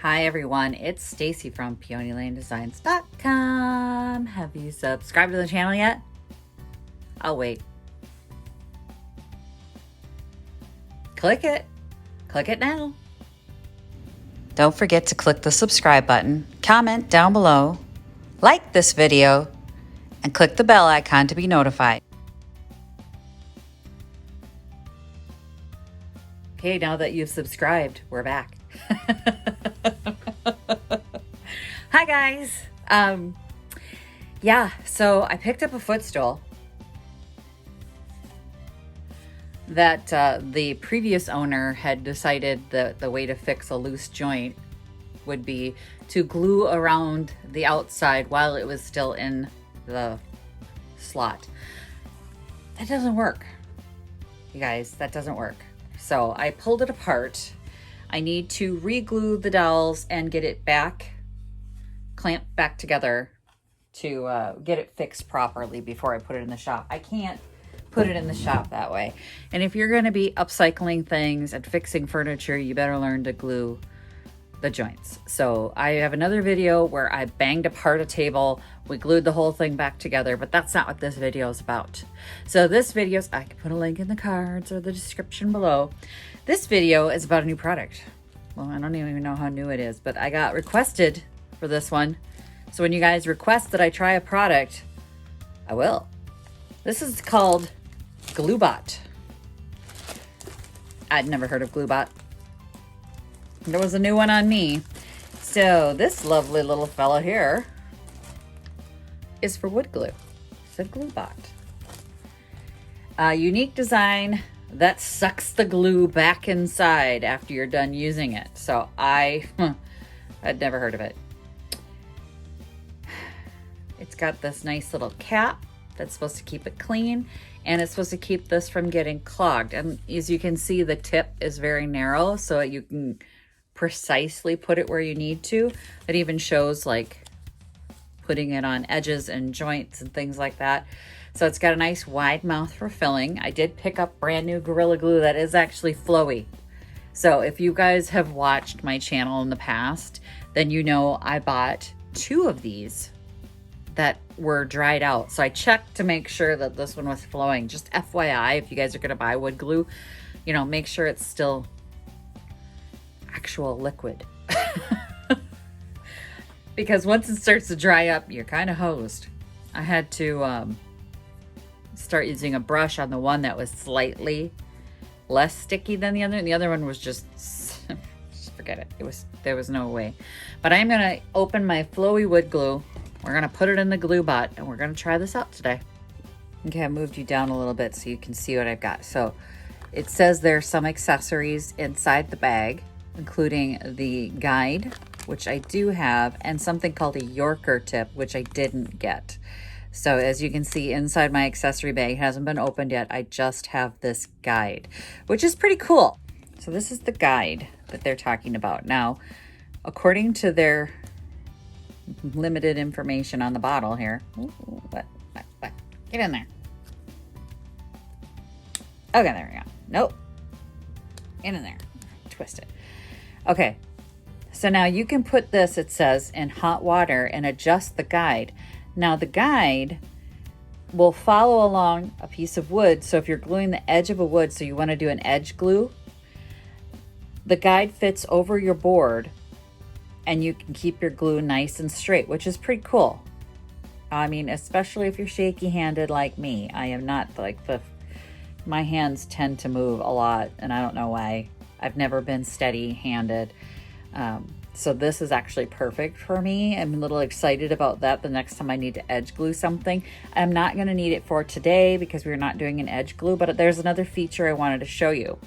Hi everyone, it's Stacy from PeonyLaneDesigns.com. Have you subscribed to the channel yet? I'll wait. Click it now. Don't forget to click the subscribe button, comment down below, like this video, and click the bell icon to be notified. Okay, now that you've subscribed, we're back. Hi guys. Yeah, so I picked up a footstool that the previous owner had decided that the way to fix a loose joint would be to glue around the outside while it was still in the slot. That doesn't work, you guys. That doesn't work. So I pulled it apart. I need to re-glue the dowels and get it back, clamped back together to get it fixed properly before I put it in the shop. I can't put it in the shop that way. And if you're going to be upcycling things and fixing furniture, you better learn to glue the joints. So I have another video where I banged apart a table. We glued the whole thing back together, but that's not what this video is about. So this video, I can put a link in the cards or the description below. This video is about a new product. Well, I don't even know how new it is, but I got requested for this one. So when you guys request that I try a product, I will. This is called GluBot. I'd never heard of GluBot. There was a new one on me. So this lovely little fella here is for wood glue. It said GluBot. A unique design that sucks the glue back inside after you're done using it. So I'd never heard of it. It's got this nice little cap that's supposed to keep it clean, and it's supposed to keep this from getting clogged. And as you can see, the tip is very narrow, so you can precisely put it where you need to. It even shows like putting it on edges and joints and things like that. So it's got a nice wide mouth for filling. I did pick up brand new Gorilla Glue that is actually flowy. So if you guys have watched my channel in the past, then you know I bought 2 of these that were dried out. So I checked to make sure that this one was flowing. Just FYI, if you guys are gonna buy wood glue, you know, make sure it's still actual liquid. Because once it starts to dry up, you're kind of hosed. I had to start using a brush on the one that was slightly less sticky than the other, and the other one was just forget it. There was no way. But I'm gonna open my flowy wood glue. We're gonna put it in the GluBot and we're gonna try this out today. Okay, I moved you down a little bit so you can see what I've got. So it says there's some accessories inside the bag, including the guide, which I do have, and something called a Yorker tip, which I didn't get. So as you can see inside my accessory bag, it hasn't been opened yet. I just have this guide, which is pretty cool. So this is the guide that they're talking about. Now, according to their limited information on the bottle here. What? Get in there. Okay, there we go. Nope. Get in there. Twist it. Okay. So now you can put this, it says, in hot water and adjust the guide. Now the guide will follow along a piece of wood. So if you're gluing the edge of a wood, so you want to do an edge glue, the guide fits over your board and you can keep your glue nice and straight, which is pretty cool. I mean, especially if you're shaky handed like me. I am not like my hands tend to move a lot and I don't know why. I've never been steady handed. So this is actually perfect for me. I'm a little excited about that the next time I need to edge glue something. I'm not going to need it for today because we're not doing an edge glue, but there's another feature I wanted to show you.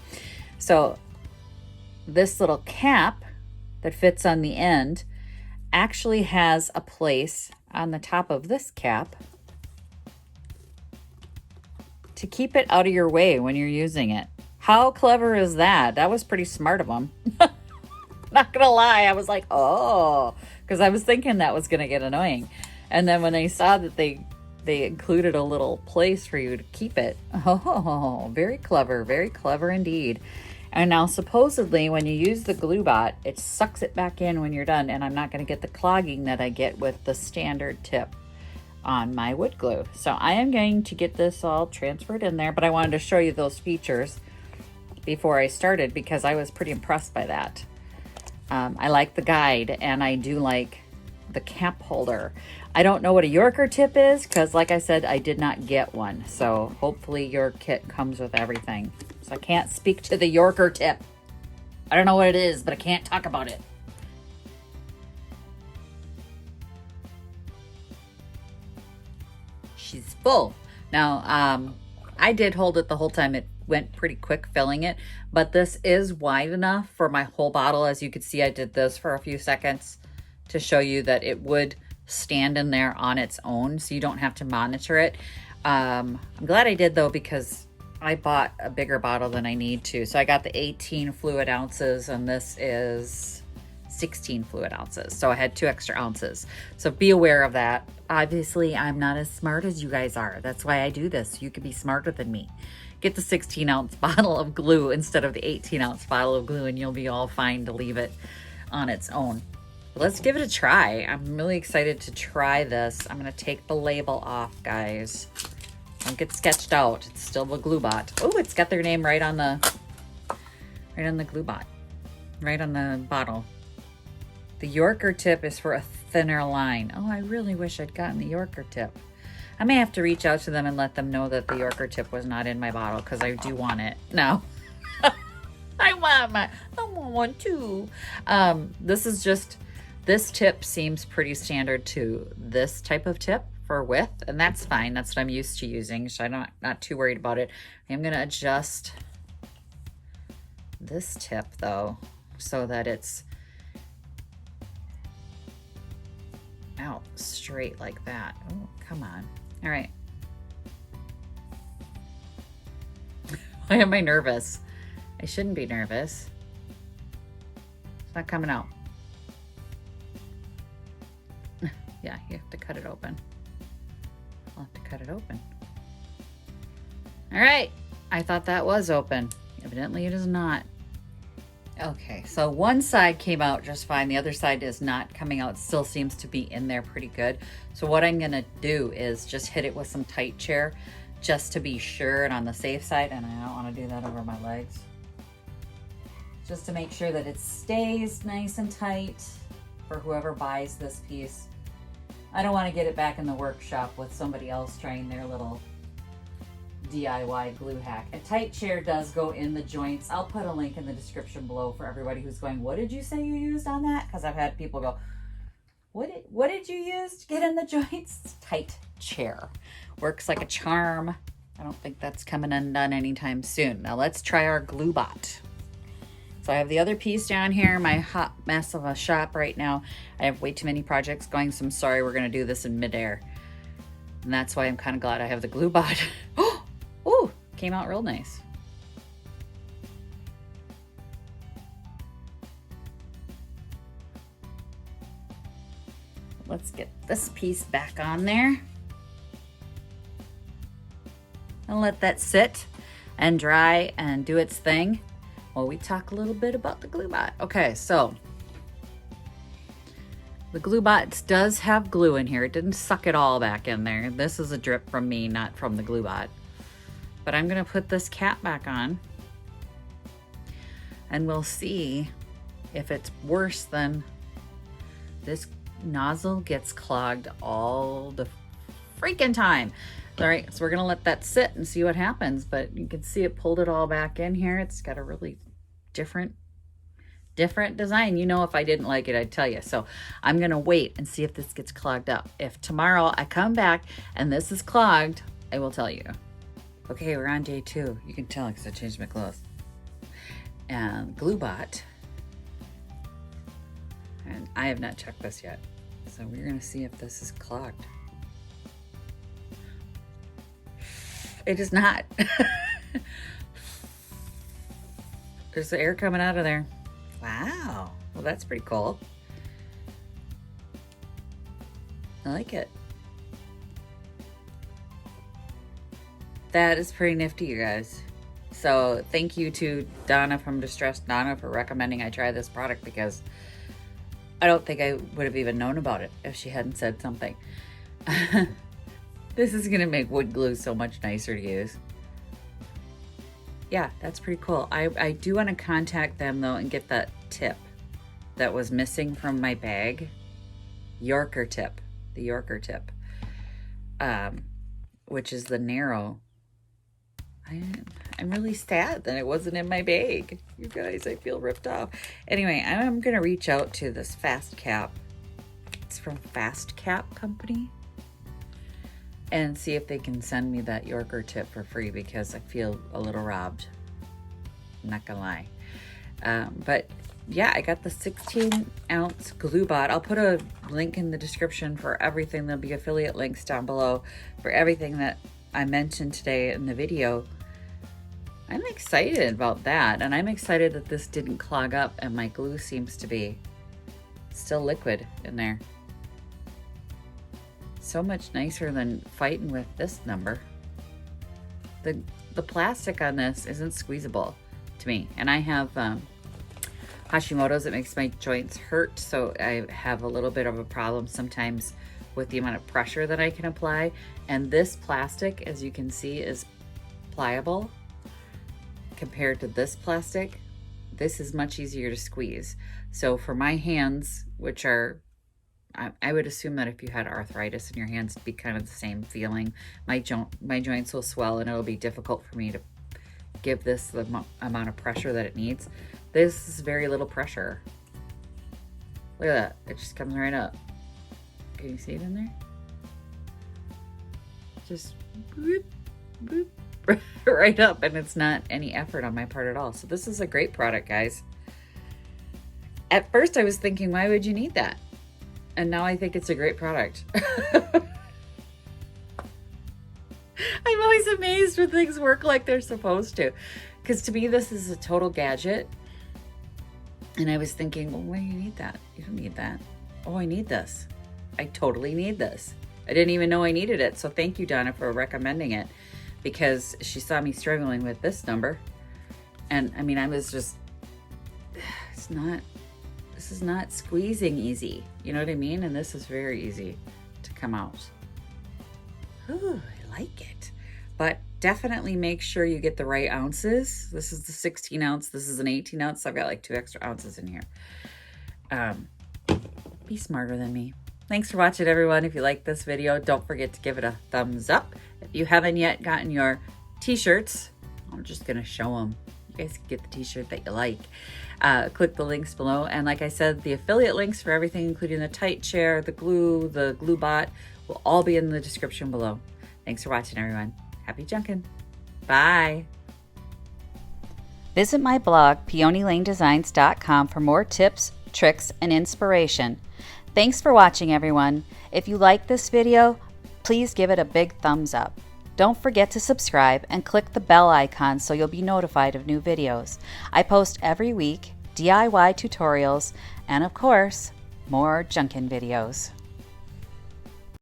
So this little cap that fits on the end actually has a place on the top of this cap to keep it out of your way when you're using it. How clever is that? That was pretty smart of them. Not gonna lie, I was like, oh, because I was thinking that was gonna get annoying. And then when I saw that they included a little place for you to keep it, oh, very clever indeed. And now supposedly when you use the GluBot, it sucks it back in when you're done, and I'm not going to get the clogging that I get with the standard tip on my wood glue. So I am going to get this all transferred in there, but I wanted to show you those features before I started because I was pretty impressed by that. I like the guide, and I do like the cap holder. I don't know what a Yorker tip is because, like I said, I did not get one. So hopefully your kit comes with everything. So I can't speak to the Yorker tip. I don't know what it is, but I can't talk about it. She's full. Now, I did hold it the whole time. It went pretty quick filling it, but this is wide enough for my whole bottle. As you can see, I did this for a few seconds to show you that it would stand in there on its own, so you don't have to monitor it. I'm glad I did though, because I bought a bigger bottle than I need to. So I got the 18 fluid ounces, and this is 16 fluid ounces. So I had 2 extra ounces. So be aware of that. Obviously, I'm not as smart as you guys are. That's why I do this. You could be smarter than me. Get the 16-ounce bottle of glue instead of the 18-ounce bottle of glue, and you'll be all fine to leave it on its own. But let's give it a try. I'm really excited to try this. I'm going to take the label off, guys. Don't get sketched out. It's still the GluBot. Oh, it's got their name right on the GluBot, right on the bottle. The Yorker tip is for a thinner line. Oh, I really wish I'd gotten the Yorker tip. I may have to reach out to them and let them know that the Yorker tip was not in my bottle because I do want it. No. I want one too. This tip seems pretty standard to this type of tip for width, and that's fine. That's what I'm used to using, so I'm not too worried about it. I'm going to adjust this tip though so that it's out straight like that. Oh, come on. All right. Why am I nervous? I shouldn't be nervous. It's not coming out. Yeah, you have to cut it open. I'll have to cut it open. All right. I thought that was open. Evidently it is not. Okay, so one side came out just fine. The other side is not coming out. It still seems to be in there pretty good. So what I'm gonna do is just hit it with some tight chair just to be sure and on the safe side. And I don't wanna do that over my legs. Just to make sure that it stays nice and tight for whoever buys this piece. I don't wanna get it back in the workshop with somebody else trying their little DIY glue hack. A tight chair does go in the joints. I'll put a link in the description below for everybody who's going, what did you say you used on that? Because I've had people go, what did you use to get in the joints? Tight chair. Works like a charm. I don't think that's coming undone anytime soon. Now let's try our GluBot. So I have the other piece down here, my hot mess of a shop right now. I have way too many projects going, so I'm sorry we're gonna do this in midair. And that's why I'm kind of glad I have the GluBot. Oh, came out real nice. Let's get this piece back on there. And let that sit and dry and do its thing while we talk a little bit about the GluBot. Okay, so the GluBot does have glue in here. It didn't suck it all back in there. This is a drip from me, not from the GluBot. But I'm gonna put this cap back on and we'll see if it's worse than this nozzle gets clogged all the freaking time. All right, so we're gonna let that sit and see what happens, but you can see it pulled it all back in here. It's got a really different design. You know, if I didn't like it, I'd tell you. So I'm gonna wait and see if this gets clogged up. If tomorrow I come back and this is clogged, I will tell you. Okay, we're on day 2. You can tell because I changed my clothes. And GluBot, and I have not checked this yet. So we're gonna see if this is clogged. It is not. There's the air coming out of there. Wow, well that's pretty cool. I like it. That is pretty nifty, you guys. So thank you to Donna from Distressed Donna for recommending I try this product, because I don't think I would have even known about it if she hadn't said something. This is gonna make wood glue so much nicer to use. Yeah, that's pretty cool. I do want to contact them though and get that tip that was missing from my bag. Yorker tip, the Yorker tip, which is the narrow. I'm really sad that it wasn't in my bag. You guys, I feel ripped off. Anyway, I'm gonna reach out to this FastCap. It's from FastCap company, and see if they can send me that Yorker tip for free, because I feel a little robbed. I'm not gonna lie. But yeah, I got the 16-ounce GluBot. I'll put a link in the description for everything. There'll be affiliate links down below for everything that I mentioned today in the video. I'm excited about that, and I'm excited that this didn't clog up and my glue seems to be still liquid in there. So much nicer than fighting with this number. The plastic on this isn't squeezable to me, and I have Hashimoto's. It makes my joints hurt, so I have a little bit of a problem sometimes with the amount of pressure that I can apply. And this plastic, as you can see, is pliable compared to this plastic. This is much easier to squeeze. So for my hands, which are, I would assume that if you had arthritis in your hands, it'd be kind of the same feeling. My joints will swell and it'll be difficult for me to give this the amount of pressure that it needs. This is very little pressure. Look at that, it just comes right up. Can you see it in there? Just boop, boop, right up, and it's not any effort on my part at all. So this is a great product, guys. At first I was thinking, why would you need that? And now I think it's a great product. I'm always amazed when things work like they're supposed to. Because to me, this is a total gadget. And I was thinking, well, why do you need that? You don't need that. Oh, I need this. I totally need this. I didn't even know I needed it. So thank you, Donna, for recommending it, because she saw me struggling with this number. And I mean, I was just, this is not squeezing easy. You know what I mean? And this is very easy to come out. Ooh, I like it. But definitely make sure you get the right ounces. This is the 16 ounce. This is an 18 ounce. So I've got like 2 extra ounces in here. Be smarter than me. Thanks for watching, everyone. If you like this video, don't forget to give it a thumbs up. If you haven't yet gotten your t-shirts, I'm just going to show them. You guys can get the t-shirt that you like. Click the links below. And like I said, the affiliate links for everything, including the tight chair, the glue, the GluBot, will all be in the description below. Thanks for watching, everyone. Happy junkin'. Bye. Visit my blog, peonylanedesigns.com, for more tips, tricks, and inspiration. Thanks for watching, everyone. If you like this video, please give it a big thumbs up. Don't forget to subscribe and click the bell icon so you'll be notified of new videos. I post every week DIY tutorials and, of course, more Junkin videos.